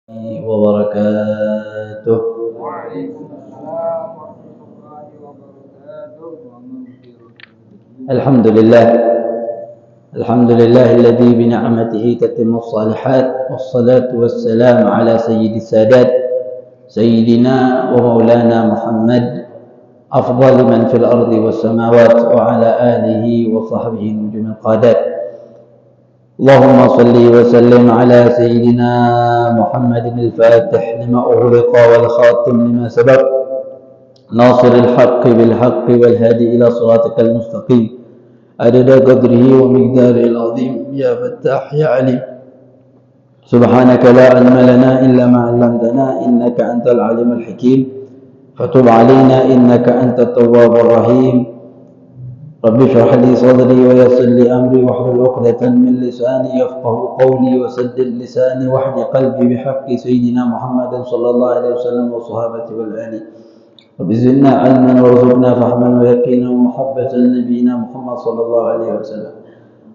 وبركاته. الحمد لله الذي بنعمته تتم الصالحات، والصلاة والسلام على سيد السادات سيدنا ومولانا محمد أفضل من في الأرض والسماوات، وعلى آله وصحبه نجوم القادات. اللهم صل وسلم على سيدنا محمد الفاتح لما أغلق والخاتم لما سبق، ناصر الحق بالحق والهادي إلى صراطك المستقيم، عدد قدره ومقداره العظيم. يا فتاح يا عليم، سبحانك لا علم لنا إلا ما علمتنا، إنك أنت العليم الحكيم. فتب علينا إنك أنت التواب الرحيم. رب اشرح لي صدري ويسر لي أمري واحلل عقدة من لساني يفقه قولي، وسدد لساني واهد قلبي بحق سيدنا محمد صلى الله عليه وسلم وصحابته والآل. رب زدنا علما وارزقنا فهما ويقينا ومحبة نبينا محمد صلى الله عليه وسلم.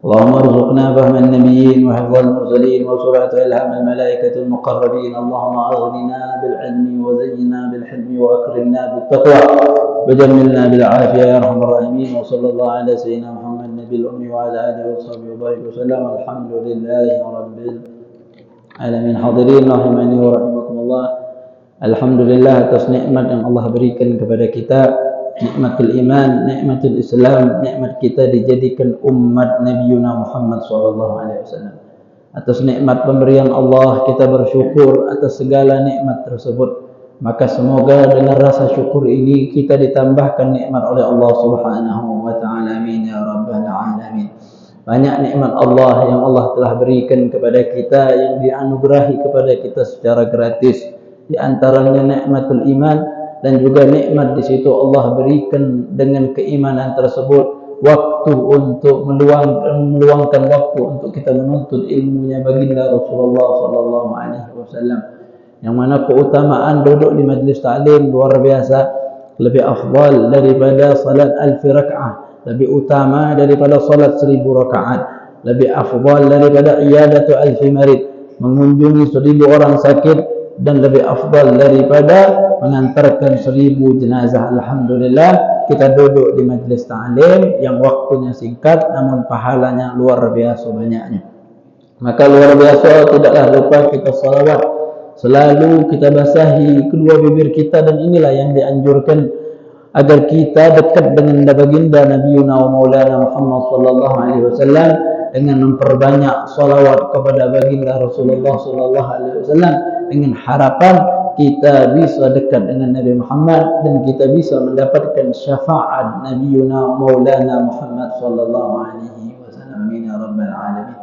اللهم ارزقنا فهم النبيين وحفظ المرسلين وسرعة إلهام الملائكة المقربين. اللهم أغننا بالعلم وزينا بالحلم وأكرمنا بالتقوى وجملنا بالعافية يا أرحم الراحمين. وصلى الله على سيدنا محمد النبي الأمي وعلى آله وصحبه وبارك وسلم. الحمد لله رب العالمين. Hadirin rahimani wa rahimakumullah. Alhamdulillah atas nikmat yang Allah berikan kepada kita, nikmatul iman, nikmatul Islam, nikmat kita dijadikan umat Nabiuna Muhammad SAW. Atas nikmat pemberian Allah kita bersyukur atas segala nikmat tersebut. Maka semoga dengan rasa syukur ini kita ditambahkan nikmat oleh Allah Subhanahu wa taala. Amin ya rabbal alamin. Banyak nikmat Allah yang Allah telah berikan kepada kita, yang dianugerahi kepada kita secara gratis. Di antaranya nikmatul iman, dan juga nikmat di situ Allah berikan dengan keimanan tersebut waktu untuk meluangkan waktu untuk kita menuntut ilmunya baginda Rasulullah sallallahu alaihi wasallam, yang mana keutamaan duduk di majlis ta'lim luar biasa, lebih afdal daripada salat 1000 rakaat, lebih utama daripada salat 1000 rakaat, lebih afdal daripada iyadatu 1000 marid, mengunjungi 1000 orang sakit, dan lebih afdal daripada mengantarkan 1000 jenazah. Alhamdulillah kita duduk di majlis ta'lim yang waktunya singkat namun pahalanya luar biasa banyaknya. Maka luar biasa tidaklah lupa kita salawat, selalu kita basahi kedua bibir kita, dan inilah yang dianjurkan agar kita dekat dengan baginda Nabiuna wa Maulana Muhammad sallallahu alaihi wasallam dengan memperbanyak salawat kepada baginda Rasulullah sallallahu alaihi wasallam, dengan harapan kita bisa dekat dengan Nabi Muhammad dan kita bisa mendapatkan syafaat Nabiuna Maulana Muhammad sallallahu alaihi wasallam. Amin ya rabbal alamin.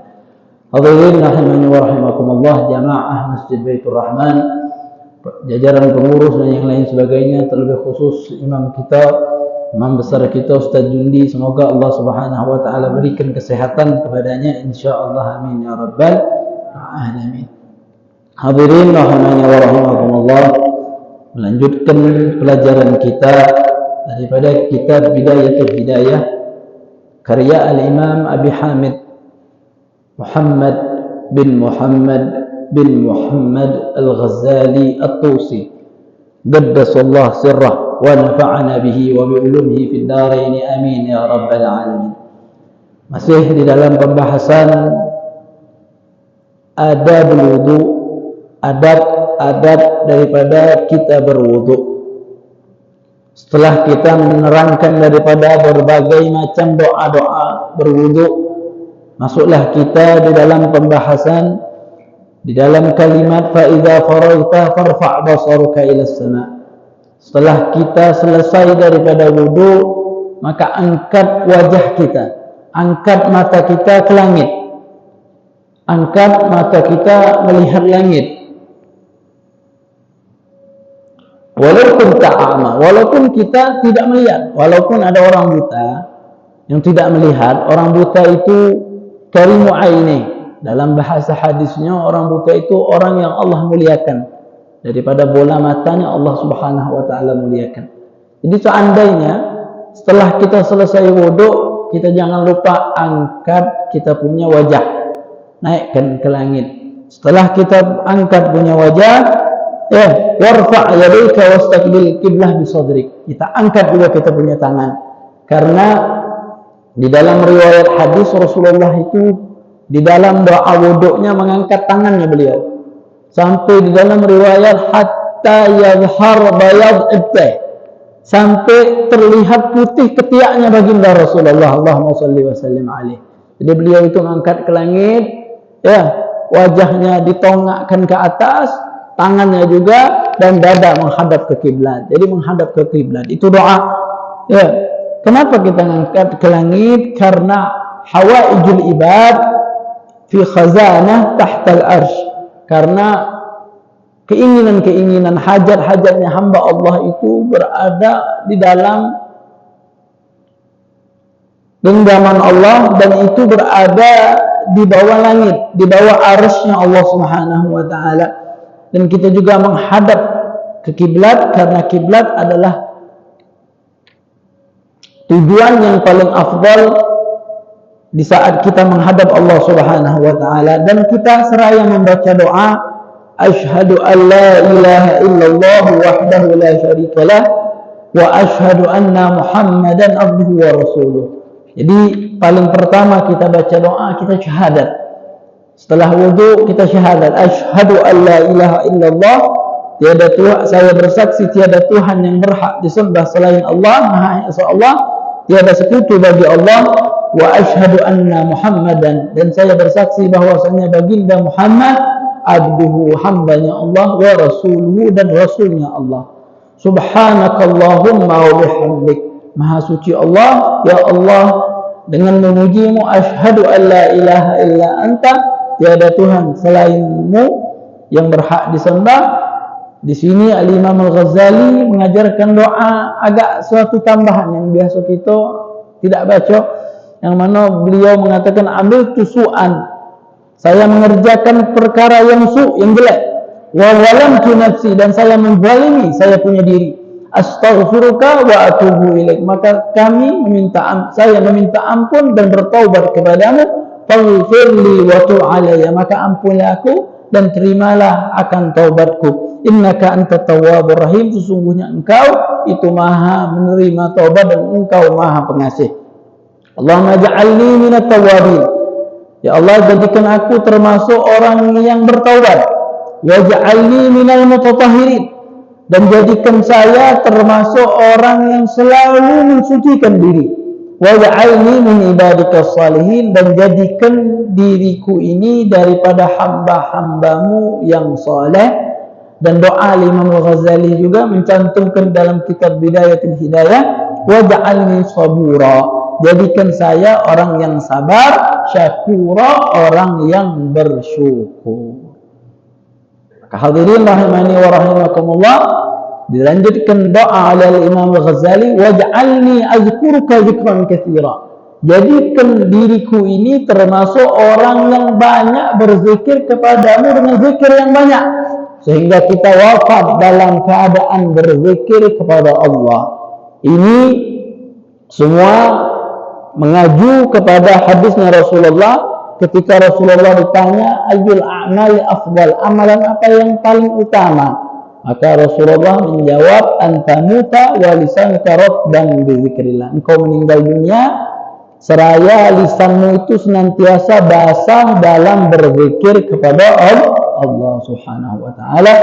Hadirin rahimani wa rahimakumullah, jamaah Masjid Baitur Rahman, jajaran pengurus dan yang lain sebagainya, terlebih khusus imam kita, imam besar kita Ustaz Jundi, semoga Allah Subhanahu wa taala berikan kesehatan kepadanya insyaallah. Amin ya rabbal alamin. Hadirin rahimani wa rahimakumullah, melanjutkan pelajaran kita daripada kitab Bidayatul Hidayah karya Al-Imam Abi Hamid Muhammad bin Muhammad Al-Ghazali At-Tusi, qaddasallahu sirrah wa nafa'ana bihi wa bi ulumihi fid dharain. Amin ya rabbal alamin. Masih di dalam pembahasan adabul wudu, adab daripada kita berwudu. Setelah kita menerangkan daripada berbagai macam doa-doa berwudu, masuklah kita di dalam pembahasan di dalam kalimat fa idza faraghta farfa' basaruka ila as-sama'. Setelah kita selesai daripada wudu, maka angkat wajah kita, angkat mata kita ke langit, angkat mata kita melihat langit. Walaupun ta'ama, walaupun kita tidak melihat, walaupun ada orang buta yang tidak melihat. Orang buta itu karimu aini. Dalam bahasa hadisnya, orang buta itu orang yang Allah muliakan. Daripada bola matanya Allah Subhanahu wa taala muliakan. Jadi seandainya setelah kita selesai wudu, kita jangan lupa angkat kita punya wajah, naikkan ke langit. Setelah kita angkat punya wajah, warfa' yadayka wastaqbil qiblah bi sadrik. Kita angkat juga kita punya tangan. Karena di dalam riwayat hadis Rasulullah itu di dalam doa wuduknya mengangkat tangannya beliau. Sampai di dalam riwayat hatta yadhhar bayad ibtah. Sampai terlihat putih ketiaknya baginda Rasulullah. Allahumma salli wa sallim alaihi. Jadi beliau itu mengangkat ke langit, wajahnya ditongakkan ke atas, tangannya juga, dan dada menghadap ke kiblat. Jadi menghadap ke kiblat. Itu doa. Kenapa kita mengangkat ke langit? Karena hawaijul ibad fi khazanah tahtal arsh. Karena keinginan-keinginan, hajat-hajatnya hamba Allah itu berada di dalam genggaman Allah, dan itu berada di bawah langit, di bawah arsy-Nya Allah Subhanahu wa taala. Dan kita juga menghadap ke kiblat karena kiblat adalah tujuan yang paling afdal di saat kita menghadap Allah Subhanahu wa taala. Dan kita seraya membaca doa asyhadu an la ilaha illallah wahdahu la syarikalah wa asyhadu anna Muhammadan abduhu wa rasuluh. Jadi paling pertama kita baca doa, kita syahadat. Setelah wudu kita syahadat asyhadu an la ilaha illallah, tiada Tuhan, saya bersaksi tiada Tuhan yang berhak disembah selain Allah, Maha Esa Allah, tiada sekutu bagi Allah, wa asyhadu anna Muhammadan, dan saya bersaksi bahwasanya baginda Muhammad abduhu, hambanya Allah, wa rasuluhu, dan rasulnya Allah. Subhanakallahumma wa bihamdik, maha suci Allah, ya Allah, dengan memujimu, asyhadu an la ilaha illa anta, tiada Tuhan selainmu yang berhak disembah. Di sini Al-Imam Al-Ghazali mengajarkan doa agak suatu tambahan yang biasa kita tidak baca, yang mana beliau mengatakan ambil tusuan, saya mengerjakan perkara yang yang jelek, wa zalamtu nafsi, dan saya menzalimi saya punya diri, astaghfiruka wa atubu ilaik, maka saya meminta ampun dan bertaubat kepadamu, faghfirli wa tub alayya, maka ampunilah aku dan terimalah akan taubatku, innaka antat tawwabur rahim, sesungguhnya engkau itu maha menerima taubat dan engkau maha pengasih. Allahumma ja'alni minat tawwabin, ya Allah, jadikan aku termasuk orang yang bertaubat. Waj'alni minal mutatahhirin, dan jadikan saya termasuk orang yang selalu mensucikan diri. Waj'alni min ibadikas salihin, dan jadikan diriku ini daripada hamba-hambamu yang saleh. Dan doa Imam Al-Ghazali juga mencantumkan dalam kitab Bidayatul Hidayah, waj'alni sabura, jadikan saya orang yang sabar, syakura, orang yang bersyukur. Maka hadirin rahimani wa rahimakumullah, dilanjutkan doa oleh Imam Al-Ghazali, waj'alni azkuruka zikran katsira, jadikan diriku ini termasuk orang yang banyak berzikir kepadamu dengan zikir yang banyak, sehingga kita wafat dalam keadaan berzikir kepada Allah. Ini semua mengacu kepada hadisnya Rasulullah ketika Rasulullah ditanya ayyul a'mali afdal, amalan apa yang paling utama, maka Rasulullah menjawab antamuta wa lisanuka ratban bi dzikrillah, engkau meninggal dunia seraya lisanmu itu senantiasa basah dalam berzikir kepada Allah Subhanahu wa taala.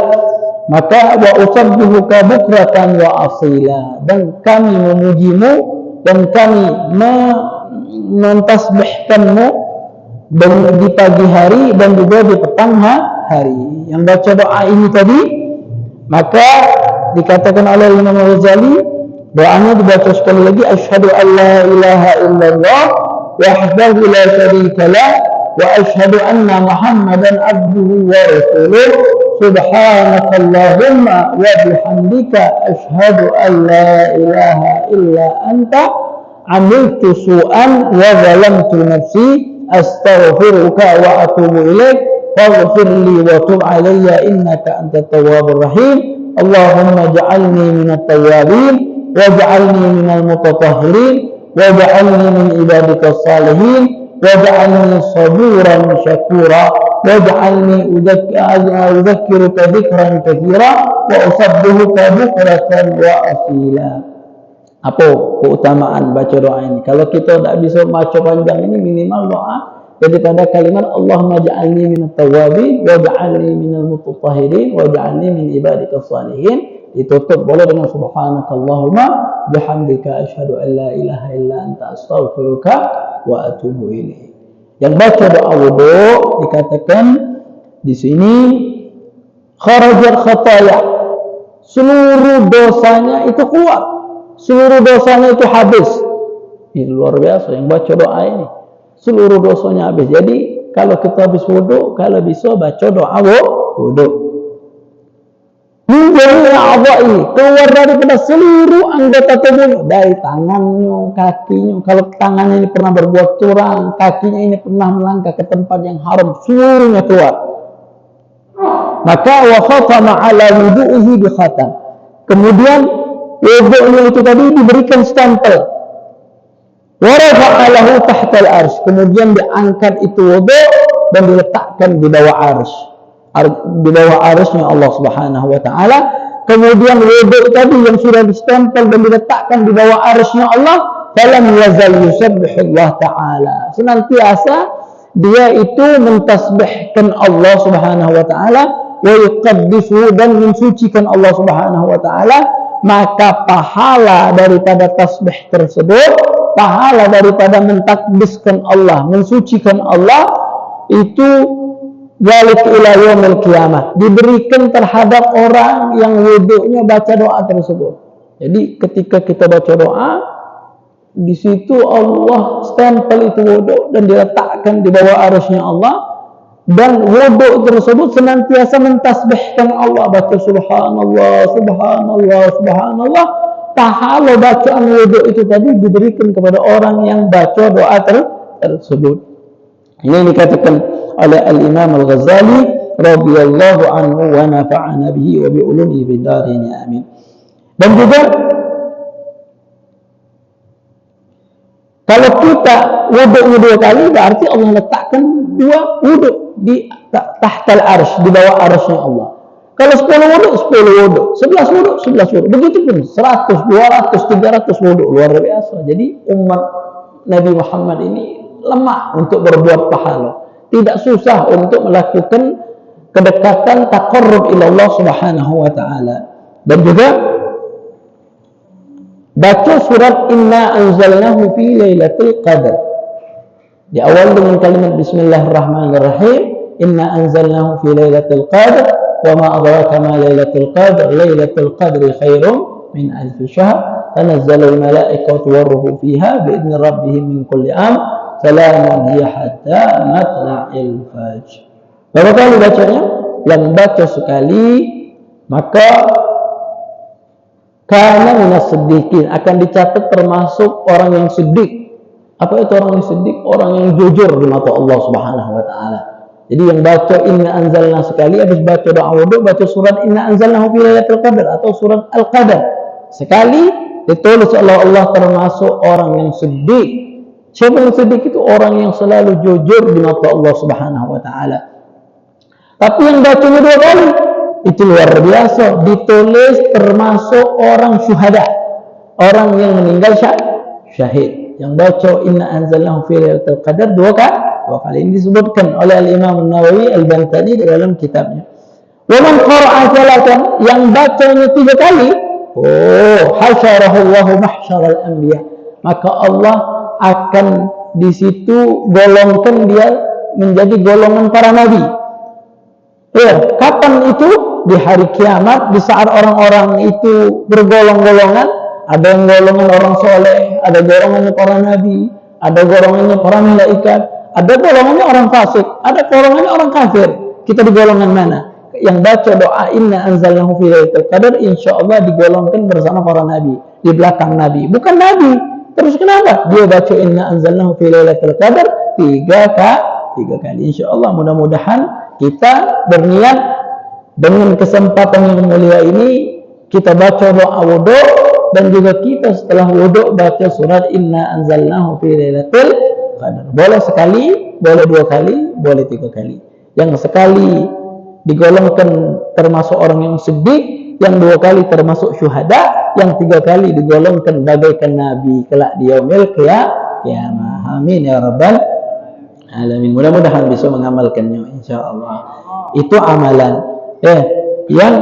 Maka wa usabbihuka bukratan wa asila, dan kami memujimu dan kami mentasbihkanmu di pagi hari dan juga di petang hari. Yang baca doa ini tadi, maka dikatakan oleh Imam Al-Ghazali, doanya dibaca sekali lagi, asyhadu an la ilaha illallah wahdahu la syarika lah wa asyhadu anna Muhammadan abduhu wa rasuluh, subhanakallahumma wa bihamdika asyhadu an la ilaha illa anta amiltu su'an wa zalamtu nafsi astaghfiruka wa atubu ilaik faghfir li wa tub alayya innaka antat tawwabur rahim. Allahumma ja'alni minat tawwabin waj'alni minal mutatahhirin waj'alni min ibadikas salihin waj'alni saburan syakura waj'alni udzakkiruka dzikran katsira wa usabbihuka bukratan wa asila. Apa keutamaan baca doa ini? Kalau kita tak bisa baca panjang ini, minimal doa daripada kalimat Allahumma ja'alni minat tawwabin waj'alni minal mutatahhirin waj'alni min ibadikas salihin. Ditutup boleh dengan subhanakallahumma bihamdika asyhadu an la ilaha illa anta astaghfiruka wa atubu ilaik. Yang baca doa wudu dikatakan di sini kharajat khataya, seluruh dosanya itu keluar, seluruh dosanya itu habis. Ini luar biasa yang baca doa ini, seluruh dosanya habis. Jadi kalau kita habis wudu, kalau bisa baca doa wudu. Menjadinya Allah ini keluar daripada seluruh anggota tubuhnya, dari tangannya, kakinya. Kalau tangannya ini pernah berbuat curang, kakinya ini pernah melangkah ke tempat yang haram, seluruhnya keluar. Maka wa khatama ala wudu'ihi bi khatam. Kemudian wudu'nya itu tadi diberikan stempel. Wa rafa'alahu tahta al-arsy. Kemudian diangkat itu wudu' dan diletakkan di bawah arsy. Di bawah arsy-Nya Allah Subhanahu wa taala. Kemudian wudu tadi yang sudah distempel dan diletakkan di bawah arsy-Nya Allah, falam yazal yusabbihu Allah taala. Senantiasa dia itu mentasbihkan Allah Subhanahu wa taala, wa yuqaddisu, dan mensucikan Allah Subhanahu wa taala. Maka pahala daripada tasbih tersebut, pahala daripada mentakdiskan Allah, mensucikan Allah, itu balik ila yaumil qiyamah, diberikan terhadap orang yang wudunya baca doa tersebut. Jadi ketika kita baca doa, di situ Allah stempel itu wudu dan diletakkan di bawah arsy-Nya Allah, dan wudu tersebut senantiasa mentasbihkan Allah, baca subhanallah, subhanallah, subhanallah. Pahala bacaan wudu itu tadi diberikan kepada orang yang baca doa tersebut. Ini dikatakan oleh Al-Imam Al-Ghazali radhiyallahu anhu wa nafa'ana bihi wa bi ulumihi fid dharain amin. Dan juga kalau kita wudunya 2 kali, berarti Allah letakkan 2 wudu di tahtal arsy, di bawah arsy-Nya Allah. Kalau 10 wudu, 10 wudu, 11 wudu, 11 wudu. Begitupun 100, 200, 300 wudu, luar biasa. Jadi umat Nabi Muhammad ini lemah untuk berbuat pahala. Tidak susah untuk melakukan kedekatan taqarrub ila Allah Subhanahu wa taala. Dan juga baca surat Inna anzalnahu fi lailatul qadar. Di awal dengan kalimat bismillahirrahmanirrahim, Inna anzalnahu fi lailatul qadar, wa ma adraka ma lailatul qadar, lailatul qadri khairum min alf syahr, tanazzalul malaikatu war-ruhu fiha bi idzni rabbihim min kulli amr. Salamun hiya hatta matla'il fajr. Berapa kali bacanya? Yang baca sekali maka kana minas siddiqin, akan dicatat termasuk orang yang siddiq. Apa itu orang yang siddiq? Orang yang jujur di mata Allah Subhanahu wa taala. Jadi yang baca Inna anzalna sekali, habis baca doa wudu, baca surat Inna anzalnahu fi lailatul qadar atau surat Al-Qadar sekali, ditulis oleh Allah termasuk orang yang siddiq. Siapa yang sedikit itu? Orang yang selalu jujur di mata Allah Subhanahu wa taala. Tapi yang bacanya 2 kali itu luar biasa, ditulis termasuk orang syuhada, orang yang meninggal syahid. Yang baca Inna anzalnahu fi lailatul qadar 2 kali. Ini disebutkan oleh Al-Imam An-Nawawi Al-Bantani di dalam kitabnya. Wa man qara'a thalathan, yang bacanya 3 kali, hasyarahu Allahu mahsyaral anbiya, maka Allah akan di situ golongkan dia menjadi golongan para nabi. Ya, kapan itu? Di hari kiamat, di saat orang-orang itu bergolong-golongan. Ada yang golongan orang soleh, ada golongannya para nabi, ada golongannya para malaikat, ada golongannya orang fasik, ada golongannya orang kafir. Kita di golongan mana? Yang baca doa Inna anzalnahu fi lailatul qadar, insyaallah digolongkan bersama para nabi, di belakang nabi. Bukan nabi. Terus kenapa? Dia baca Inna anzalnahu fi lailatul qadar 3 kali. Insyaallah mudah-mudahan kita berniat dengan kesempatan yang mulia ini, kita baca doa wudu, dan juga kita setelah wudu baca surat Inna anzalnahu fi lailatul qadar. Boleh sekali, boleh 2 kali, boleh 3 kali. Yang sekali digolongkan termasuk orang yang siddiq, yang 2 kali termasuk syuhada, yang 3 kali digolongkan bagaikan nabi kelak di yaumil qiyamah. Amin ya rabbal alamin. Mudah-mudahan bisa mengamalkannya insyaallah. Itu amalan yang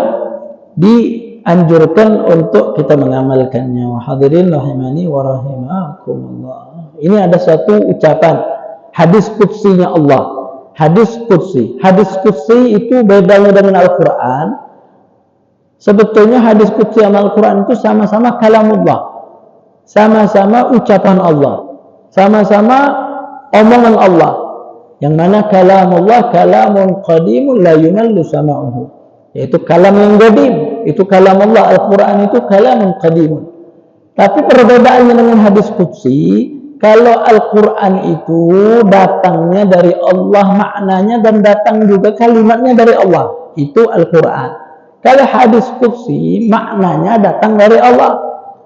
dianjurkan untuk kita mengamalkannya. Hadirin rahimani wa rahimakumullah. Ini ada satu ucapan hadis qudsinya Allah. Hadis qudsi. Hadis qudsi itu bedanya dengan Al-Quran. Sebetulnya hadis qudsi sama Al-Quran itu sama-sama kalamullah. Sama-sama ucapan Allah. Sama-sama omongan Allah. Yang mana kalamullah kalamun qadimun la yumallu sama'uhu. Yaitu kalam yang qadim. Itu kalam Allah. Al-Quran itu kalamun qadimun. Tapi perbedaannya dengan hadis qudsi, kalau Al-Quran itu datangnya dari Allah maknanya dan datang juga kalimatnya dari Allah. Itu Al-Quran. Kalau hadis qudsi maknanya datang dari Allah,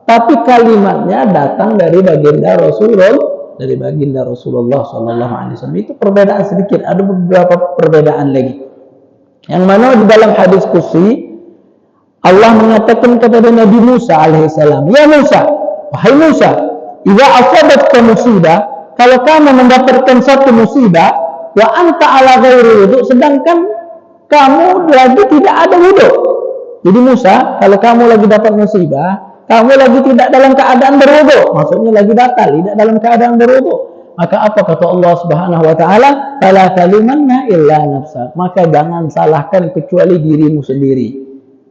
tapi kalimatnya datang dari baginda Rasulullah SAW. Itu perbedaan sedikit. Ada beberapa perbedaan lagi. Yang mana di dalam hadis qudsi Allah mengatakan kepada Nabi Musa alaihissalam, "Ya Musa, wahai Musa, idza asabatka musibah, kalau kamu mendapatkan satu musibah, wa anta ala ghairi wudu, sedangkan kamu lagi tidak ada wudu." Jadi Musa, kalau kamu lagi dapat musibah, kamu lagi tidak dalam keadaan berwudu, maksudnya lagi batal, tidak dalam keadaan berwudu, maka apa kata Allah Subhanahu wa taala? "Fala talumanna illa nafsak." Maka jangan salahkan kecuali dirimu sendiri.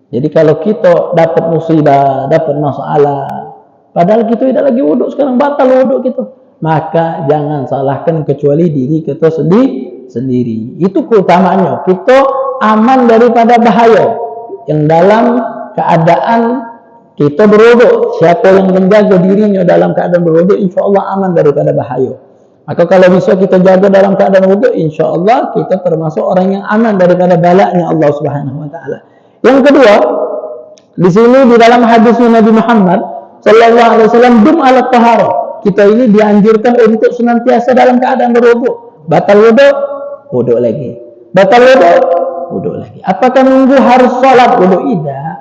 Jadi kalau kita dapat musibah, dapat masalah, padahal kita tidak lagi wuduk, sekarang batal wuduk kita, maka jangan salahkan kecuali diri kita sendiri. Itu keutamaannya. Kita aman daripada bahaya yang dalam keadaan kita berwuduk. Siapa yang menjaga dirinya dalam keadaan berwuduk, insya Allah aman daripada bahaya. Maka kalau bisa kita jaga dalam keadaan wuduk, insya Allah kita termasuk orang yang aman daripada balaknya Allah Subhanahu wa taala. Yang kedua, di sini di dalam hadisnya Nabi Muhammad sallallahu alaihi wasallam, dum ala taharah. Kita ini dianjurkan untuk senantiasa dalam keadaan berwudu. Batal wudu, wudu lagi. Batal wudu, wudu lagi. Apakah nunggu harus salat wudu? Tidak.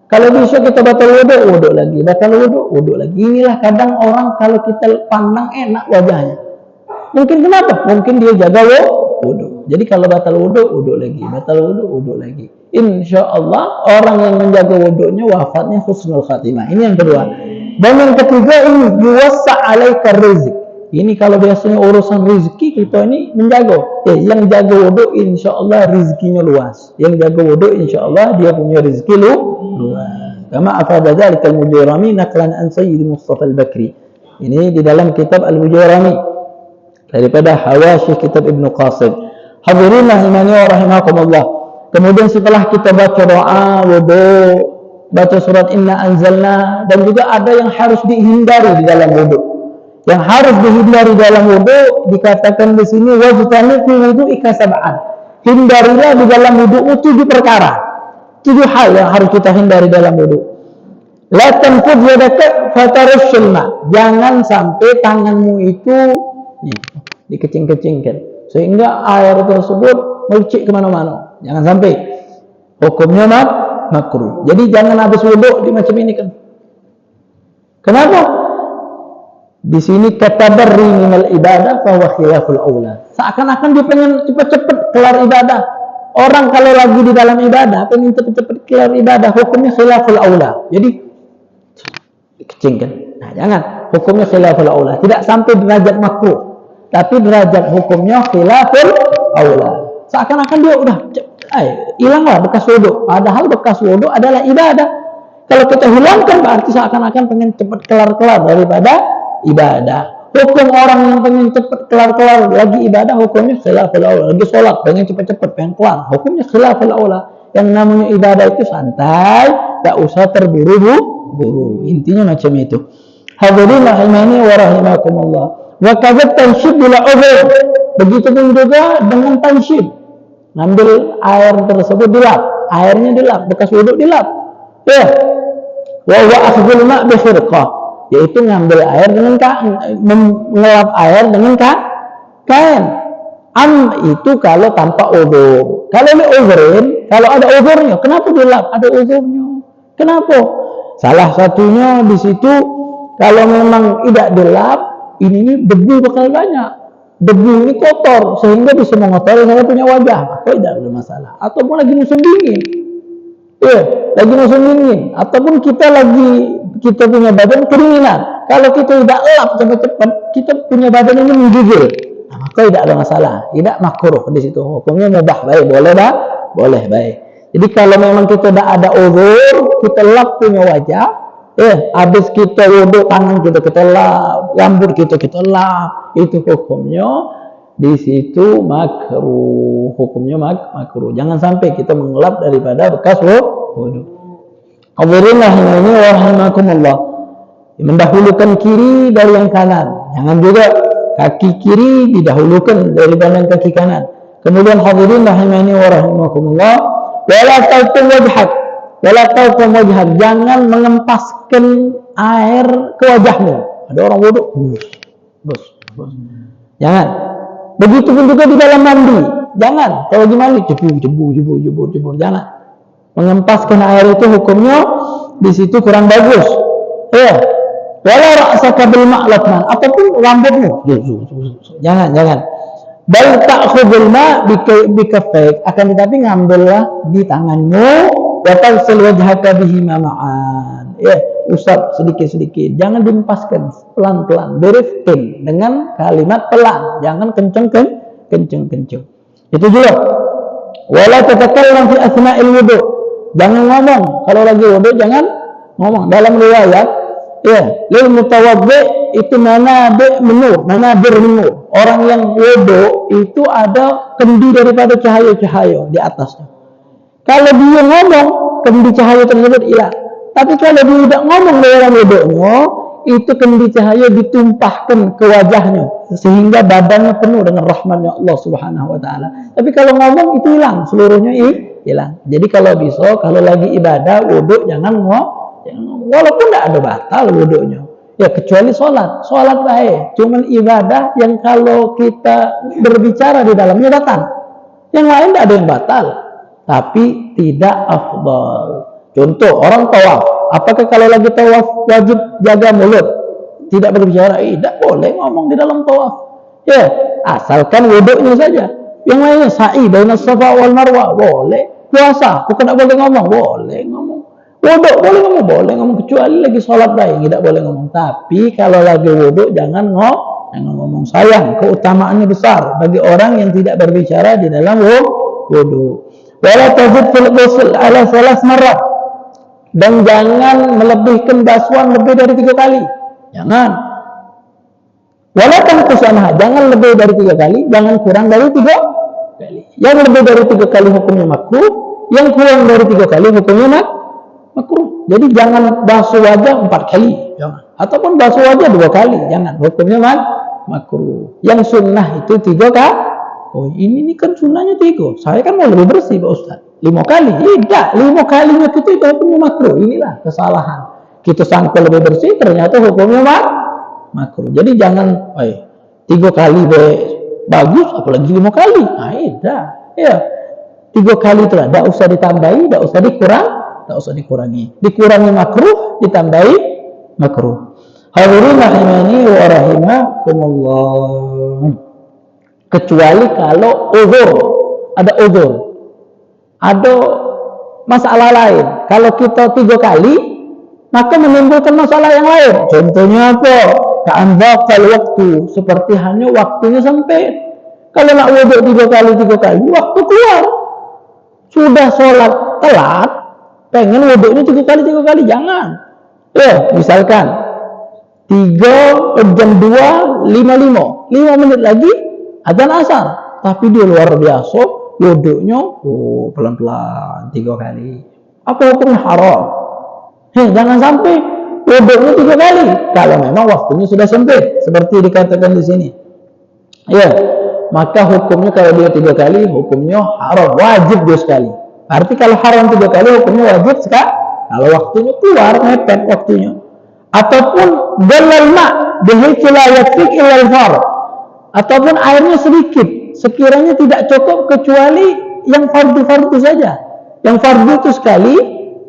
Kalau bisa kita batal wudu, wudu lagi. Batal wudu, wudu lagi. Inilah kadang orang kalau kita pandang enak wajahnya. Mungkin kenapa? Mungkin dia jaga wudu. Jadi kalau batal wudu, wudu lagi. Batal wudu, wudu lagi. Insya Allah orang yang menjaga wudunya wafatnya husnul khatimah. Ini yang kedua. Dan yang ketiga ini yuwassa alaika rizq. Ini kalau biasanya urusan rezeki kita ini menjaga. Yang jaga wudu insya Allah rezekinya luas. Yang jaga wudu insya Allah dia punya rezeki luas. Kama afada dzalika al-Mujairami naqlan an Sayyid Mustafa al-Bakri. Ini di dalam kitab Al-Mujairami daripada Hawashi kitab Ibnu Qasim. Hadirin rahimani wa rahimakumullah. Kemudian setelah kita baca doa wudu, baca surat Inna Anzalna, dan juga ada yang harus dihindari di dalam wudu. Yang harus dihindari dalam wudu dikatakan di sini wajtani fi wudu'ika sab'an. Hindarilah di dalam wudu 7 perkara. 7 hal yang harus kita hindari dalam wudu. La tanfud yadaka fatarushul ma. Jangan sampai tanganmu itu dikecing-kecingkan sehingga air tersebut melicik kemana-mana. Jangan sampai. Hukumnya makruh. Jadi jangan habis wudu di macam ini kan. Kenapa? Di sini katabarri minal ibadah fa huwa khilaful aula. Seakan-akan dia pengen cepat-cepat kelar ibadah. Orang kalau lagi di dalam ibadah pengen cepat-cepat kelar ibadah, hukumnya khilaful aula. Jadi dikecingkan. Nah, jangan. Hukumnya khilaful aula. Tidak sampai derajat makruh, tapi derajat hukumnya khilaful aula. Seakan-akan dia udah hilanglah bekas wudu. Padahal bekas wudu adalah ibadah. Kalau kita hilangkan berarti seakan-akan pengen cepat kelar-kelar daripada ibadah. Hukum orang yang pengen cepat kelar-kelar lagi ibadah, hukumnya khilaful aula. Lagi sholat pengen cepat-cepat pengen kelar, hukumnya khilaful aula. Yang namanya ibadah itu santai, tak usah terburu-buru. Intinya macam itu. Hadirin rahimani wa rahimakumullah. Wa kadza tanshib bil udhur. Begitupun juga dengan tanshib. Ngambil air tersebut dilap, airnya dilap, bekas wuduk dilap. Ya. Wa huwa akhdhul ma' bi khirqah, yaitu ngambil air dengan mengelap air dengan kain. Itu kalau tanpa uzur. Kalau diuzurin, kalau ada uzurnya, kenapa dilap? Ada uzurnya. Kenapa? Salah satunya di situ, kalau memang tidak dilap, ini debu bakal banyak. Debu ini kotor, sehingga bisa mengotori saya punya wajah. Maka tidak ada masalah. Ataupun lagi musim dingin. Lagi musim dingin. Ataupun kita punya badan kedinginan. Kalau kita tidak lap cepat-cepat, kita punya badan ini menggigil. Nah, maka tidak ada masalah. Tidak makruh di situ. Hukumnya mubah, baik. Boleh dah? Boleh, baik. Jadi kalau memang kita tidak ada uzur, kita lap punya wajah, habis kita wudhu, tangan kita lap, rambut kita lap, itu hukumnya di situ makruh. Hukumnya makruh. Jangan sampai kita mengelap daripada bekas wudhu. Hadirin rahimani wa rahimakumullah. Mendahulukan kiri dari yang kanan. Jangan juga kaki kiri didahulukan daripada kaki kanan. Kemudian hadirin rahimani wa rahimakumullah, wala tautum wajhak. Wala tautum wajhak. Jangan mengempaskan air ke wajahmu. Ada orang wudhu, bos. Jangan. Begitupun juga di dalam mandi. Jangan. Kalau di mandi, jebur. Jangan. Mengempaskan air itu hukumnya di situ kurang bagus. Wala ra'saka bil ma'latman. Apapun rambutmu. Jangan. Bal ta'khudul ma bikaffayk, akan tetapi ngambillah di tanganmu, wa taghsil wajhaka bihi ma'an. Usap sedikit-sedikit, jangan diempaskan, pelan-pelan, berifkin dengan kalimat pelan, jangan kenceng. Itu juga. Wala tatakallam fi asna'il wudu. Jangan ngomong kalau lagi wudu, jangan ngomong. Dalam riwayat lil mutawaddi itu manabir menur. Orang yang wudu itu ada kendi daripada cahaya-cahaya di atasnya. Kalau dia ngomong, kendi cahaya tersebut hilang. Tapi kalau dia tidak ngomong dalam wudunya, itu kendi cahaya ditumpahkan ke wajahnya sehingga badannya penuh dengan rahmatnya Allah Subhanahu wa taala. Tapi kalau ngomong itu hilang, seluruhnya hilang. Jadi kalau bisa, kalau lagi ibadah wudu jangan ngomong. Walaupun tidak ada batal wudunya, kecuali sholat baik. Cuman ibadah yang kalau kita berbicara di dalamnya batal. Yang lain tidak ada yang batal, tapi tidak afdal. Contoh orang tawaf, apakah kalau lagi tawaf wajib jaga mulut, tidak berbicara? Tidak boleh ngomong di dalam tawaf. Asalkan wudunya saja. Yang lainnya sa'i bainas safa wal marwa boleh. Puasa, bukan tidak boleh ngomong, boleh ngomong. Wudu boleh ngomong, kecuali lagi sholat baik tidak boleh ngomong. Tapi kalau lagi wudu jangan ngomong. Sayang, keutamaannya besar bagi orang yang tidak berbicara di dalam wudu. Wala tazid fil ghusl ala 3 marrat. Dan jangan melebihkan basuhan lebih dari 3 kali. Jangan. Wala tanqus anha, jangan lebih dari 3 kali, jangan kurang dari 3 kali. Yang lebih dari 3 kali hukumnya makruh, yang kurang dari 3 kali hukumnya makruh. Jadi jangan basuh wajah 4 kali, jangan. Ataupun basuh wajah 2 kali, jangan. Hukumnya makruh. Yang sunnah itu 3 kali. Oh, ini kan sunnahnya 3. Saya kan mau lebih bersih, Pak Ustaz. 5 kali. Tidak, 5 kalinya itu hukumnya makruh. Inilah kesalahan. Kita sangka lebih bersih, ternyata hukumnya makruh. Jadi jangan 3 kali bagus, apalagi 5 kali. Tidak. 3 kali itu lah. Tidak usah ditambahi, tidak usah dikurangi. Dikurangi makruh, ditambahi makruh. Hadirin rahimani wa rahimakumullah. Kecuali kalau ada masalah lain. Kalau kita 3 kali, maka menimbulkan masalah yang lain. Contohnya apa? Ka'anbaqal waktu, seperti hanya waktunya sempit. Kalau nak wudu 3 kali, waktu keluar. Sudah sholat telat, pengen wudunya 3 kali, jangan. Misalkan jam 2.55, 5 menit lagi adzan asar, tapi dia luar biasa wudunya pelan-pelan 3 kali. Apa hukumnya? Haram. Jangan sampai wudunya 3 kali kalau memang waktunya sudah sempit, seperti dikatakan di sini. Maka hukumnya kalau dia 3 kali, hukumnya haram, wajib 2 sekali. Arti kalau haram 3 kali, hukumnya wajib sekali. Kalau waktunya keluar, mepet waktunya. Ataupun dalal ma' bihaitsu la yakfik illa al-far. Ataupun airnya sedikit sekiranya tidak cukup kecuali yang fardu-fardu saja. Yang fardu itu sekali,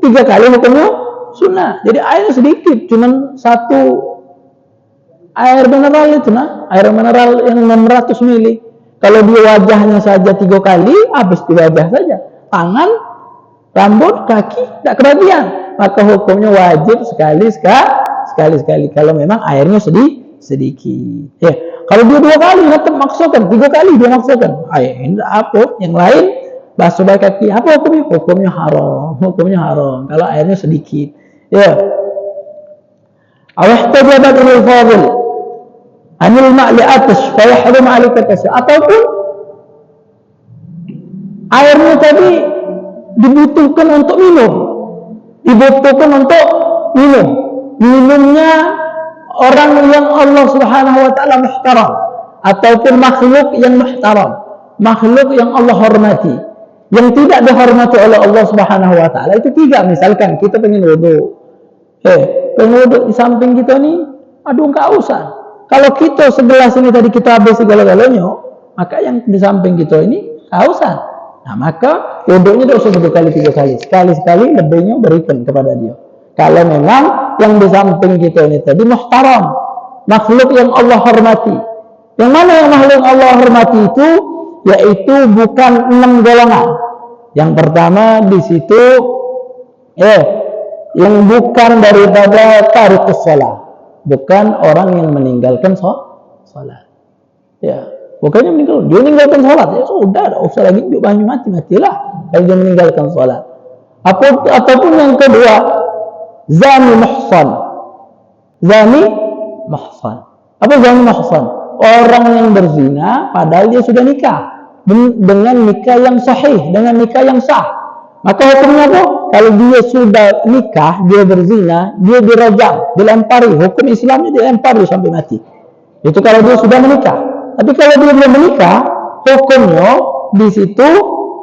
3 kali hukumnya sunnah. Jadi airnya sedikit, cuman 1 air mineral itu air mineral yang 600 mili. Kalau di wajahnya saja 3 kali, habis di wajah saja. Tangan, rambut, kaki, tidak kebagian. Maka hukumnya wajib sekali. Kalau memang airnya sedikit. Ya. Kalau dia 2 kali, tetap maksakan. 3 kali dia maksakan. Air apa? Yang lain, basuh kaki. Apa hukumnya? Hukumnya haram. Kalau airnya sedikit. Ya. Awahtajabat ilal fadil. Anil ma'li atas fayahrum alika kasih, ataupun airnya tadi dibutuhkan untuk minumnya orang yang Allah Subhanahu wa taala muhtaram, ataupun makhluk yang muhtaram, makhluk yang Allah hormati, yang tidak dihormati oleh Allah Subhanahu wa taala. Itu 3. Misalkan kita pengen wudu, di samping kita nih aduh kehausan. Kalau kita segelas ini tadi kita habis segala-galanya, maka yang di samping kita ini kehausan. Nah, maka wudunya tidak usah 2 kali, 3 kali. Sekali-sekali lebihnya berikan kepada dia. Kalau memang yang di samping kita ini tadi muhtaram, makhluk yang Allah hormati. Yang mana yang makhluk yang Allah hormati itu? Yaitu bukan 6 golongan. Yang pertama di situ yang bukan daripada tarikus shalah. Bukan orang yang meninggalkan sholat. Ya, bukannya dia meninggalkan sholat. Ya sudah, tidak usah lagi matilah kalau dia meninggalkan sholat. Ataupun yang kedua, zani muhsan. Apa zani muhsan? Orang yang berzina padahal dia sudah nikah dengan nikah yang sahih, dengan nikah yang sah. Maka hukumnya apa? Kalau dia sudah nikah, dia berzina, dia dirajam, dilempari. Hukum Islamnya dilempari sampai mati. Itu kalau dia sudah menikah. Tapi kalau dia belum menikah, hukumnya di situ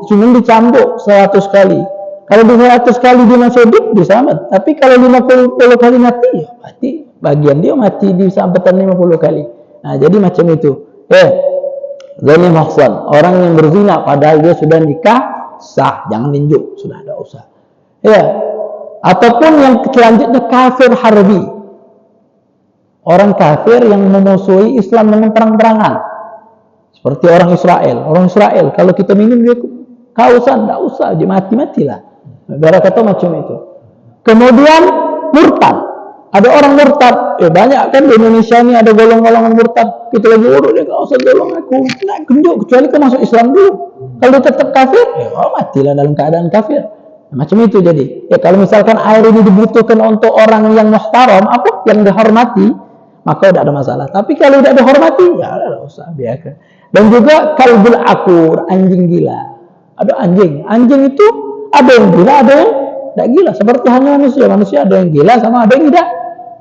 cuma dicambuk 100 kali. Kalau di 100 kali dia masih hidup, dia selamat. Tapi kalau 50 kali mati, ya mati. Bagian dia mati di sampaitan 50 kali. Nah, jadi macam itu. Zani muhsan, orang yang berzina padahal dia sudah nikah sah, jangan ninjuk, sudah tidak usah. Ya. Ataupun yang selanjutnya kafir harbi. Orang kafir yang memusuhi Islam dengan terang-terangan. Seperti orang Israel. Orang Israel kalau kita minum dia kausan, tidak usah, dia mati-matilah. Ibarat kata macam itu. Kemudian murtad. Ada orang murtad. Banyak kan di Indonesia ini ada golong-golongan murtad. Kita lagi urut dia kau usah golong aku. Nah, genjuk kecuali kau masuk Islam dulu. Kalau tetap kafir, matilah dalam keadaan kafir. Macam itu jadi. Kalau misalkan air ini dibutuhkan untuk orang yang muhtaram, yang dihormati, maka tidak ada masalah. Tapi kalau tidak dihormati, ya tidak usah, biarkan. Dan juga kalbul akur, anjing gila. Ada anjing itu ada yang gila, ada yang tidak gila. Seperti hanya manusia ada yang gila sama ada yang tidak.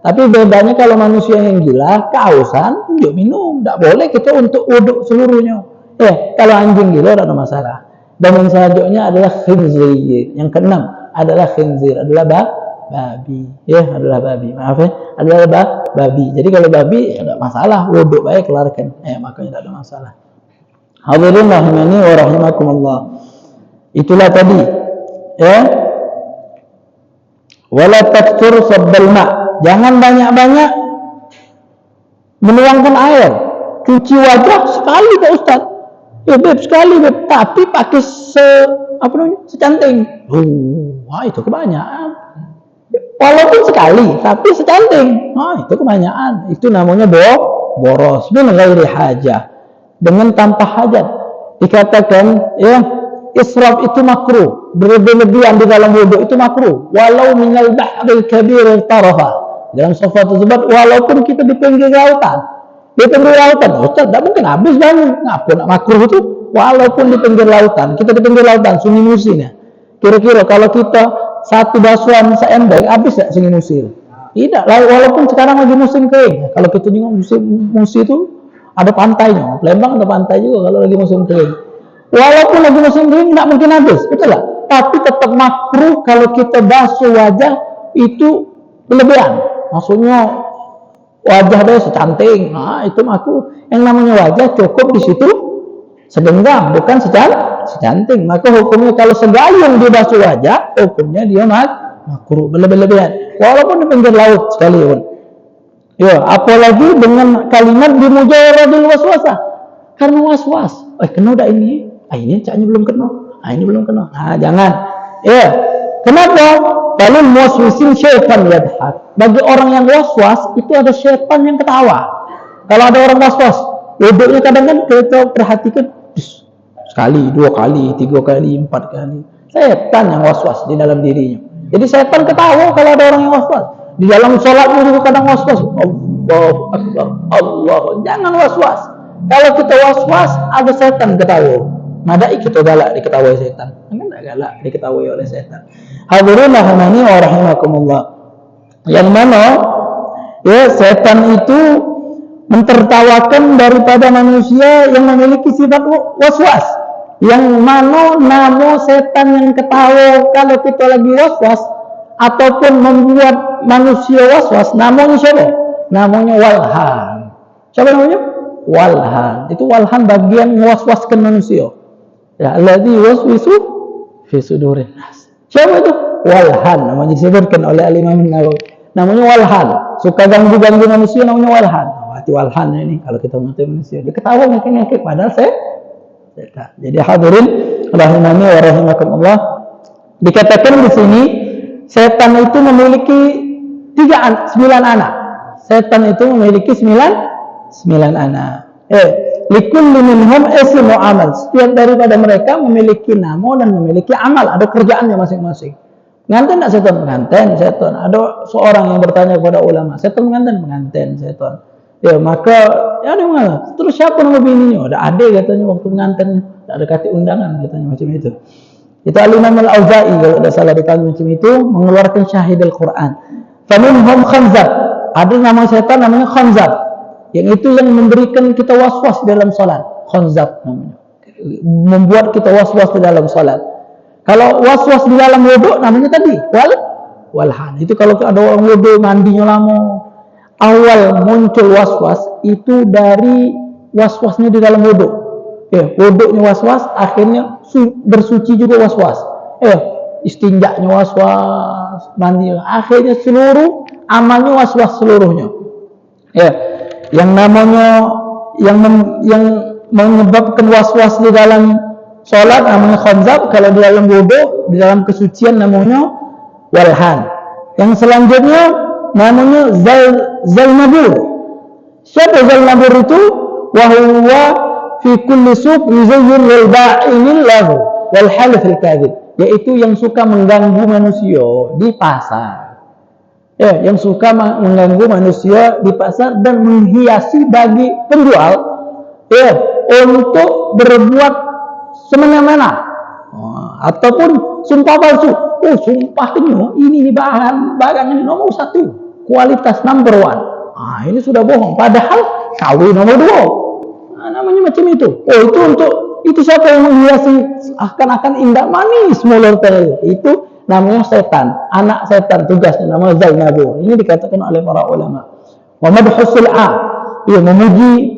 Tapi bedanya kalau manusia yang gila, kehausan, minum. Tidak boleh kita untuk uduk seluruhnya. Kalau anjing gila tidak ada masalah. Dan yang selanjutnya adalah khinzir. Yang keenam adalah khinzir, adalah babi. Adalah babi. Maaf adalah babi. Jadi kalau babi tidak masalah, wuduk baik keluarkan. Makanya tidak ada masalah. Hadirin rahimani wa rahimakumullah. Itulah tadi. Wala taktur sabbal ma'. Jangan banyak-banyak menuangkan air. Cuci wajah sekali Pak Ustaz. Sekali beb, tapi pakai secanting. Itu kebanyakan. Walaupun sekali, tapi secanting. Itu kebanyakan. Itu namanya boros. Min ghairi hajah. Dengan tanpa hajat. Dikatakan israf itu makruh. Berlebihan di dalam wudu itu makruh. Walau minal bahril kabir tarafa. Dalam sifat tersebut, walaupun kita di pinggir lautan. Di pinggir lautan, Ustaz, tidak mungkin habis banyak. Ngapa nak makruh itu? Walaupun di pinggir lautan, kita di pinggir lautan, sungai musi ya. Kira-kira kalau kita satu basuhan seember, habis tak sungai musi? Tidak, walaupun sekarang lagi musim kering. Kalau kita tengok musim musi itu ada pantainya. Palembang ada pantai juga kalau lagi musim kering. Walaupun lagi musim kering, tidak mungkin habis, betul tak? Tapi tetap makruh kalau kita basuh wajah itu berlebihan. Maksudnya wajah dia secanting, itu makruh. Yang namanya wajah cukup di situ segenggam, bukan secanting. Maka hukumnya kalau segayung dia basuh wajah, hukumnya dia makruh berlebihan. Walaupun di pinggir laut sekalipun. Ya, apalagi dengan kalimat di mujawaradul waswasa. Karena waswas. Kena dah ini. Ini caknya belum kena. Ini belum kena. Jangan. Ya. Kenapa? Kalau muwaswisin syaitan yadhak. Bagi orang yang waswas, itu ada syaitan yang ketawa. Kalau ada orang waswas, wuduknya kadang kan kita perhatikan sekali, 2 kali, 3 kali, 4 kali. Setan yang waswas di dalam dirinya. Jadi setan ketawa kalau ada orang yang waswas. Di dalam sholatnya juga kadang waswas. Allahu Akbar, Allah. Jangan waswas. Kalau kita waswas, ada setan ketawa. Madai kita galak diketahui setan. Kan tak galak diketahui oleh setan. Hadirin rahimani wa rahimakumullah. Yang mana ya setan itu mentertawakan daripada manusia yang memiliki sifat waswas. Yang mana nama setan yang ketawa kalau kita lagi waswas ataupun membuat manusia waswas, namanya siapa? Namanya walhan. Siapa namanya? Walhan. Itu walhan bagian waswaskan manusia. Ya, alladzi waswisu fi sudurin nas. Siapa itu? Walhan. Namanya disebutkan oleh Al-Imam An-Nawawi. Namanya walhan. Suka ganggu-ganggu manusia namanya walhan. Berarti walhan ini kalau kita mengerti manusia. Dia ketawa ngekek padahal setan. Jadi hadirin rahimani wa rahimakumullah. Dikatakan di sini setan itu memiliki 9 anak. Setan itu memiliki 9 anak. Likulli minhum ismu amal. Setiap daripada mereka memiliki nama dan memiliki amal. Ada kerjaannya masing-masing. Nganten tak setan? Nganten setan. Ada seorang yang bertanya kepada ulama, setan menganten? Menganten setan. Ya maka ya ada mana? Terus siapa nama bininya? Ada adik katanya waktu mengantennya. Tak ada kata undangan katanya macam itu. Itu Al-Imam Al-Auza'i kalau tidak salah ditanya macam itu mengeluarkan syahid Al-Quran. Faminhum khanzab. Ada nama setan namanya khanzab. Yang itu yang memberikan kita waswas dalam salat. Khanzab namanya. Membuat kita waswas di dalam salat. Kalau waswas di dalam wuduk namanya tadi walhan. Itu kalau ada orang wuduk mandinya lama, awal muncul waswas itu dari waswasnya di dalam wuduk. Wuduknya waswas, akhirnya bersuci juga waswas. Istinjaknya waswas, mandinya. Akhirnya seluruh amalnya waswas seluruhnya. Yang namanya yang menyebabkan waswas di dalam sholat namanya khanzab. Kalau di dalam wudu, di dalam kesucian namanya walhan. Yang selanjutnya namanya zalnabur. Siapa zalnabur itu? Wahuwa fi kulli suq yuzayyir lil ba'inil lahu wal halifil kadhib. Yaitu yang suka mengganggu manusia di pasar. Yang suka mengganggu manusia di pasar dan menghiasi bagi penjual untuk berbuat semena-mena ataupun sumpah palsu. Sumpahnya ini bahan ini nomor 1, kualitas number 1. Ini sudah bohong, padahal kawin nomor 2. Namanya macam itu. Itu siapa yang menghiasi akan indah manis mulut itu? Namanya setan, anak setan, tugasnya namanya zalnabur. Ini dikatakan oleh para ulama. Wa madhus sil'a, memuji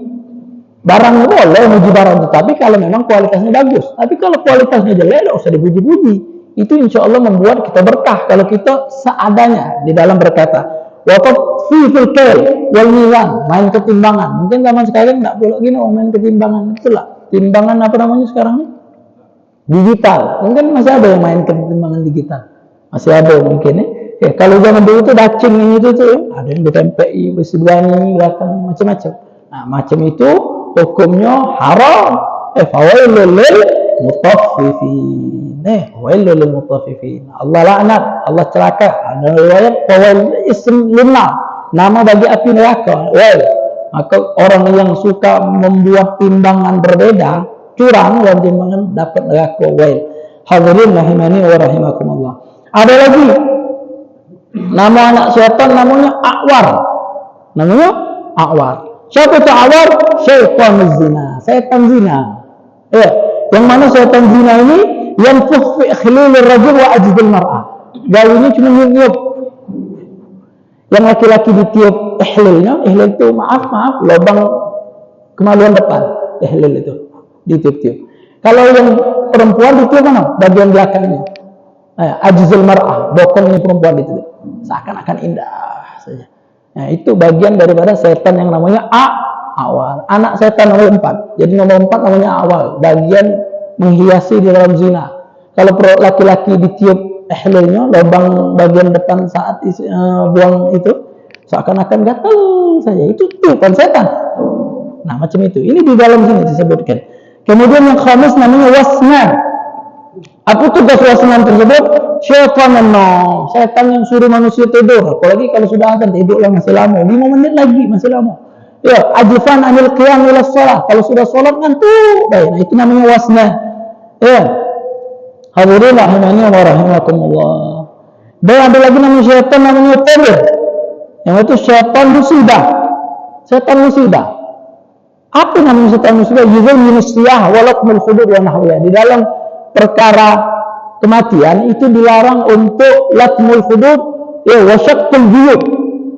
barang boleh, memuji barang, tetapi kalau memang kualitasnya bagus. Tapi kalau kualitasnya jelek, tidak usah dipuji-puji. Itu insya Allah membuat kita berkah kalau kita seadanya di dalam berkata. Wa tafifil kail wal mizan, main ketimbangan. Mungkin zaman sekarang tidak boleh gini main ketimbangan. Itulah timbangan apa namanya sekarang ini? Digital. Mungkin masih ada yang main ketimbangan digital. Masih ada mungkin kalau zaman dulu itu dacing ini itu ada yang ditempeli, besi berani, belakang macam-macam. Macam itu hukumnya haram. Fawailul lil mutaffifin. Fawailul lil mutaffifin. Allah laknat, Allah celaka. Ada riwayat fawail ism linnar. Nama bagi api neraka. Maka orang yang suka membuat timbangan berbeda, curang dalam timbangan, dapat neraka. Hadirin rahimani wa rahimakumullah. Ada lagi nama anak syaitan namanya A'war. Namanya A'war. Siapa itu A'war? Syaitan zina. Syaitan zina. Yang mana syaitan zina ini yang fi ikhlilur rajul wa ajdil mar'ah. Gawinnya cuma niup. Yang laki-laki ditiup ihlilnya, ihlil itu maaf, lubang kemaluan depan. Ihlil itu. ditiup-tiup. Kalau yang perempuan ditiup mana? Bagian belakangnya. Ajizul mar'ah, bokongnya perempuan ditiup. Seakan-akan indah saja. Nah, itu bagian daripada setan yang namanya awal. Anak setan nomor 4. Jadi nomor 4 namanya awal. Bagian menghiasi di dalam zina. Kalau laki-laki ditiup ihlilnya, lubang bagian depan saat buang itu, seakan-akan gatal saja. Itu tiupan setan. Nah, macam itu. Ini di dalam sini disebutkan. Kemudian yang khamis namanya wasnan. Apa tugas wasnan tersebut? Syaitan setan yang suruh manusia tidur. Apalagi kalau sudah akan tidurlah masih lama. 5 menit lagi masih lama. Ya, ajifan anil qiyam ila shalah. Kalau sudah salat ngantuk. Baik, nah itu namanya wasnan. Ya. Hadirin rahimani wa rahimakumullah. Dan ada lagi namanya syaitan namanya tabir. Yang itu syaitan musibah. Syaitan musibah. Apa namanya syaitan musibah? Yuzil minusiyah walakmul khudud wa nahwiyah. Di dalam perkara kematian itu dilarang untuk latmul hudud, ya, wasyaqqul juyub,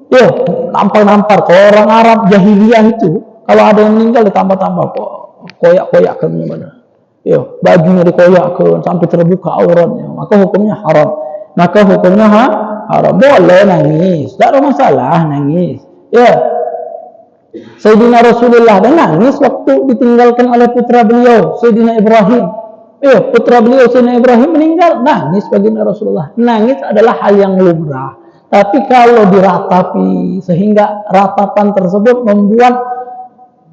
ya, nampar-nampar. Kalau orang Arab jahiliyah itu, kalau ada yang meninggal ditambah-tambah, koyak-koyak ke mana, ya, bajunya dikoyak sampai terbuka auratnya, maka hukumnya haram. Maka hukumnya haram. Boleh nangis, tak ada masalah nangis, ya. Sayyidina Rasulullah dan nangis waktu ditinggalkan oleh putra beliau, Sayyidina Ibrahim. Putra beliau Sayyidina Ibrahim meninggal, nangis baginda Rasulullah. Nangis adalah hal yang lumrah. Tapi kalau diratapi sehingga ratapan tersebut membuat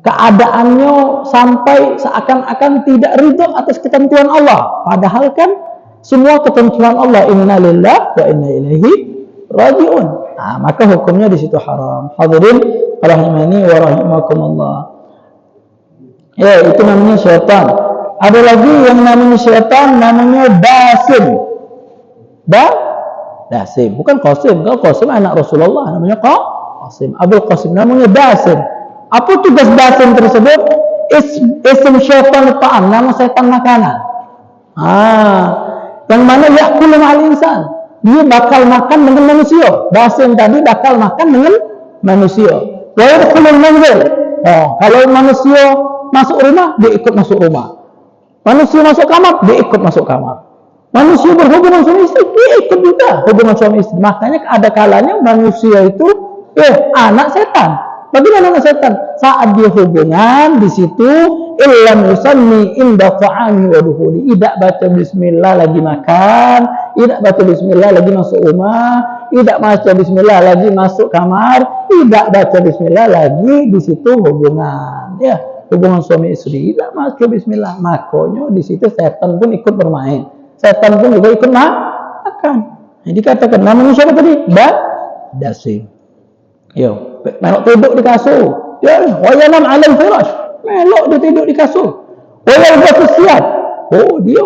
keadaannya sampai seakan-akan tidak ridho atas ketentuan Allah, padahal kan semua ketentuan Allah inna lillahi wa inna ilaihi rajiun. Nah, maka hukumnya di situ haram. Hadirin rahimani wa rahimakumullah. Ya, itu namanya syaitan. Ada lagi yang namanya syaitan, namanya Basim. Basim, bukan Qasim. Kalau Qasim anak Rasulullah, namanya Qasim. Abul Qasim, namanya Basim. Apa tugas Basim tersebut? Ism syaitan ta'am, nama syaitan makanan. Yang mana ya'kulu ma'al insan. Dia bakal makan dengan manusia. Basim tadi bakal makan dengan manusia. Wa yadkhulul manzil. Kalau manusia masuk rumah, dia ikut masuk rumah. Manusia masuk kamar, dia ikut masuk kamar. Manusia berhubungan suami istri, dia ikut juga hubungan suami istri. Makanya ada kalanya manusia itu anak setan. Bagaimana anak setan? Saat dia hubungan di situ, illam yusanni inda ta'ami wa dukhuli. Tidak baca bismillah lagi makan, tidak baca bismillah lagi masuk rumah, tidak baca bismillah lagi masuk kamar, tidak baca bismillah lagi di situ hubungan. Ya. Hubungan suami istri tidak masuk bismillah, makanya di situ setan pun ikut bermain, setan pun juga ikut makan. Jadi katakan namanya siapa tadi? Basim. Yo, melok tidur di kasur. Ya, wayanam alal firash. Melok dia tidur di kasur. Wayal siap. Dia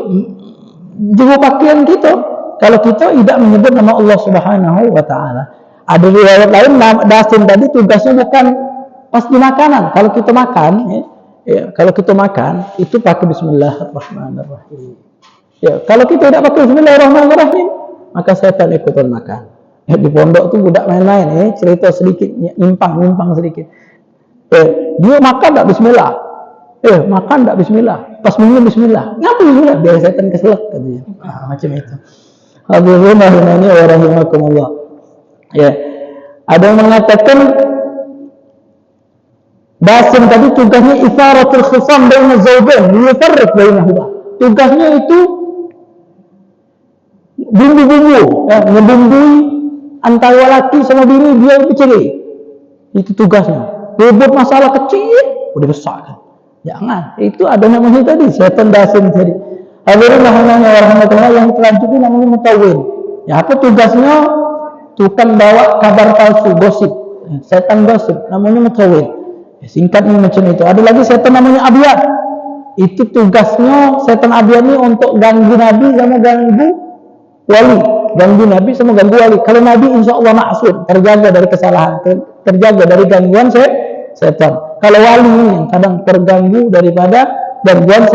juru pakaian kita. Kalau kita tidak menyebut nama Allah Subhanahu wa taala. Ada riwayat lain Basim tadi tugasnya bukan pas di makanan. Kalau kita makan, kalau kita makan itu pakai Bismillahirrahmanirrahim. Ya, kalau kita tidak pakai Bismillahirrahmanirrahim, maka setan ikutan makan. Di pondok tu budak main-main, cerita sedikit, nyimpang sedikit. Dia makan tak Bismillah. Makan tak Bismillah. Pas minum Bismillah. Ngapa Bismillah? Biar setan keselak katanya. Macam itu. Hadirin rahimani wa rahimakumullah. Ya. Ada yang mengatakan Basim tadi tugasnya itharatul khisam baina zawjain, yufarriq bainahuma. Tugasnya itu bumbu-bumbu, ngebumbui antara laki sama bini dia bercerai. Itu tugasnya. Ribut masalah kecil, udah besar kan. Jangan. Itu ada namanya tadi, setan Basim tadi. Hadirin rahimahullah yang terlanjut itu namanya mutawwil. Ya, apa tugasnya? Tukang bawa kabar palsu, gosip. Setan gosip, namanya mutawwil. Singkatnya macam itu. Ada lagi setan namanya Abiyad. Itu tugasnya setan Abiyad ini untuk ganggu Nabi sama ganggu wali. Ganggu Nabi sama ganggu wali. Kalau Nabi insya Allah maksud, terjaga dari kesalahan, terjaga dari gangguan setan. Kalau wali yang kadang terganggu daripada gangguan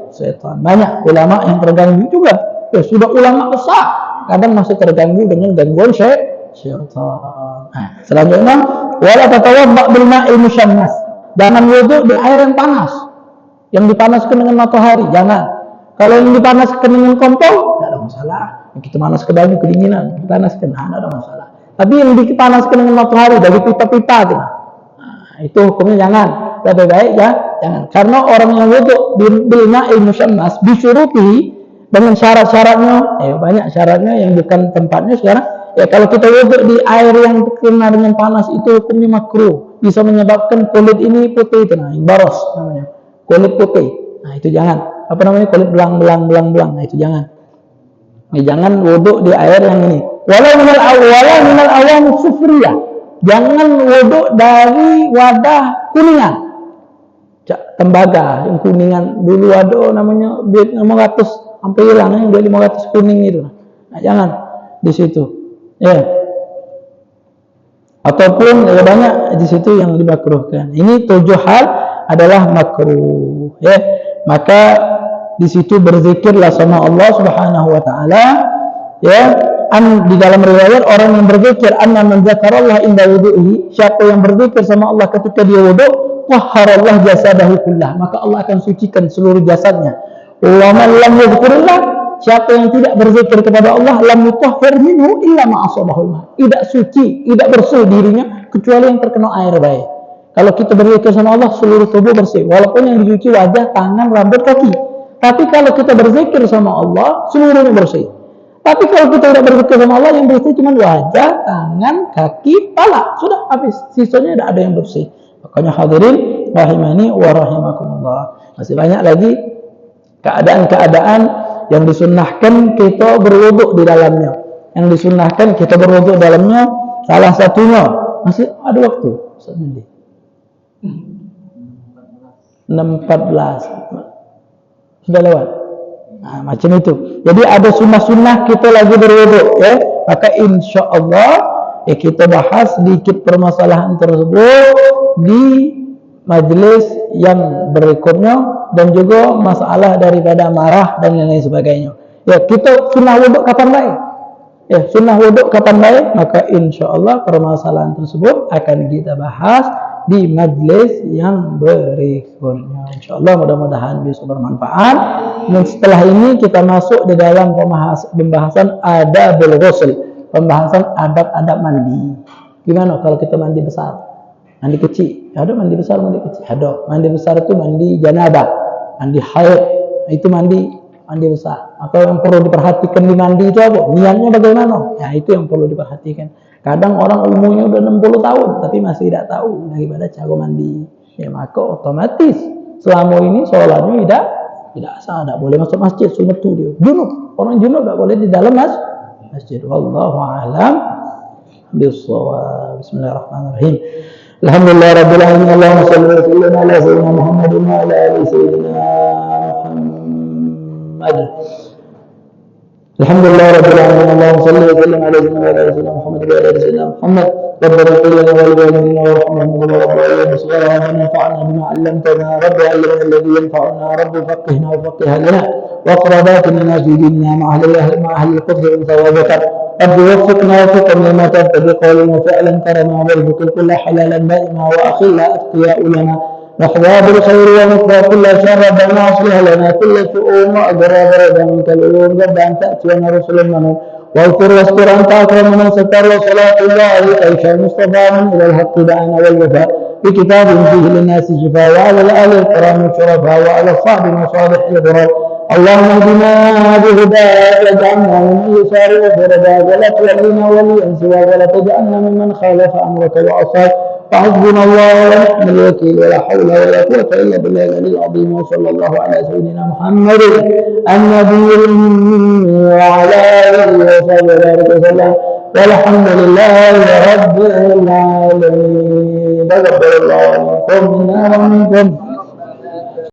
setan. Banyak ulama yang terganggu juga. Sudah ulama besar, kadang masih terganggu dengan gangguan syaitan. Selanjutnya, wala tatawadda bil ma'il musyammas. Jangan wudu di air yang panas. Yang dipanaskan dengan matahari, jangan. Kalau yang dipanaskan dengan kompor, tidak ada masalah. Kita panas ke dalam kedinginan, dipanaskan, tidak ada masalah. Tapi yang dipanaskan dengan matahari dari pipa-pipa, nah, itu hukumnya jangan. Lebih baik ya, jangan. Karena orang yang wudhu bil ma'il musyammas bisyuruti dengan syarat-syaratnya, banyak syaratnya yang bukan tempatnya sekarang. Ya kalau kita wudhu di air yang kena dengan panas itu hukumnya makruh, bisa menyebabkan kulit ini putih itu, nah, baros namanya, kulit putih. Nah itu jangan. Apa namanya, kulit belang. Nah itu jangan. Jangan wudhu di air yang ini. Walau minal awam sufriyah. Jangan wudhu dari wadah kuningan. Tembaga yang kuningan dulu ada namanya 500 sampai hilang yang 500 kuning itu. Nah, jangan di situ. Ya. Ataupun ya banyak di situ yang dimakruhkan. Ini 7 hal adalah makruh. Ya. Maka di situ berzikirlah sama Allah Subhanahu wa taala, ya. Di dalam riwayat orang yang berzikir anna man zakarallah inda wudu'ihi, siapa yang berzikir sama Allah ketika dia wudu, tahharallah jasadahu kullah, maka Allah akan sucikan seluruh jasadnya. Wa man lam yadhkurillah, siapa yang tidak berzikir kepada Allah, lam yutahhir minhu illa ma asabahul ma, tidak suci, tidak bersih dirinya kecuali yang terkena air baik. Kalau kita berzikir sama Allah, seluruh tubuh bersih, walaupun yang dicuci wajah, tangan, rambut, kaki. Tapi kalau kita berzikir sama Allah, seluruhnya bersih. Tapi kalau kita tidak berzikir sama Allah, yang bersih cuma wajah, tangan, kaki, kepala. Sudah habis. Sisanya tidak ada yang bersih. Makanya hadirin rahimani wa rahimakumullah. Masih banyak lagi keadaan-keadaan yang disunnahkan kita berwuduk di dalamnya. Yang disunnahkan kita berwuduk di dalamnya, salah satunya masih ada waktu. 6.14 sudah lewat. Nah, macam itu. Jadi ada sunnah-sunnah kita lagi berwuduk, ya. Maka insya Allah ya kita bahas sedikit permasalahan tersebut di majelis yang berikutnya, dan juga masalah daripada marah dan lain sebagainya. Ya, kita sunnah wuduk kapan baik? Ya, sunnah wuduk kapan baik? Maka insya Allah permasalahan tersebut akan kita bahas di majlis yang berikutnya. Insyaallah mudah-mudahan bisa bermanfaat. Dan setelah ini kita masuk di dalam pembahasan adabul ghusl, pembahasan adab-adab mandi. Gimana kalau kita mandi besar, mandi kecil? Ada mandi besar, mandi kecil. Ada. Mandi besar itu mandi janabah, mandi haid, itu mandi besar. Atau yang perlu diperhatikan di mandi itu apa? Niatnya bagaimana? Ya itu yang perlu diperhatikan. Kadang orang umurnya udah 60 tahun tapi masih tidak tahu bagaimana cara mandi. Ya maka otomatis selama ini sholatnya tidak sah, tidak boleh masuk masjid, sunat itu dia. Junub, orang junub tidak boleh di dalam masjid. Wallahu a'lam bishawab. Bismillahirrahmanirrahim. Alhamdulillahirabbil alamin. Allahumma shalli wa sallim ala sayyidina Muhammadin wa ala ali sayyidina Muhammad. Alhamdulillah rabbil alamin. Allahumma shalli wa sallim ala sayyidina Muhammad wa ala ali sayyidina Muhammad. ربنا اغفر لنا ولوالدينا وارحمهم وبارك صغارنا ونفعنا بما علمتنا. رب علمنا الذي ينفعنا. رب فقهنا وفقه لنا واقرا باطننا في ديننا مع اهل الكفر والانثى والذكر. رب وفقنا وفقهم لما ترتضي قولا وفعلا كرما وارزق الكل حلالا دائما واخلا اتقياء لنا نحظى بالخير ونكفى كل شر. ربنا اصلح لنا كل شؤون واجرى بردا منك العيون. رب ان تاتينا رسل منهم واغفر واستر انت اكرم من ستر. وصلاه الله عيش المصطفى من الى الحق دعانا والوفاء بكتاب فيه للناس شفاء. وعلى الال الكرام الشرفاء وعلى الصحب وصالح البرار. اللهم اهدنا بهداك واجعلنا من يسار وفردا ولا تولنا وليا سواك ولا تجعلنا ممن خالف امرك وعصاك. فحسبنا الله ونعم الوكيل ولا حول ولا قوة إلا بالله العلي العظيم. وصلى الله على سيدنا محمد النبي وعلى آله وصحبه وسلم والحمد لله رب العالمين. تقبل الله منكم منا ومنكم.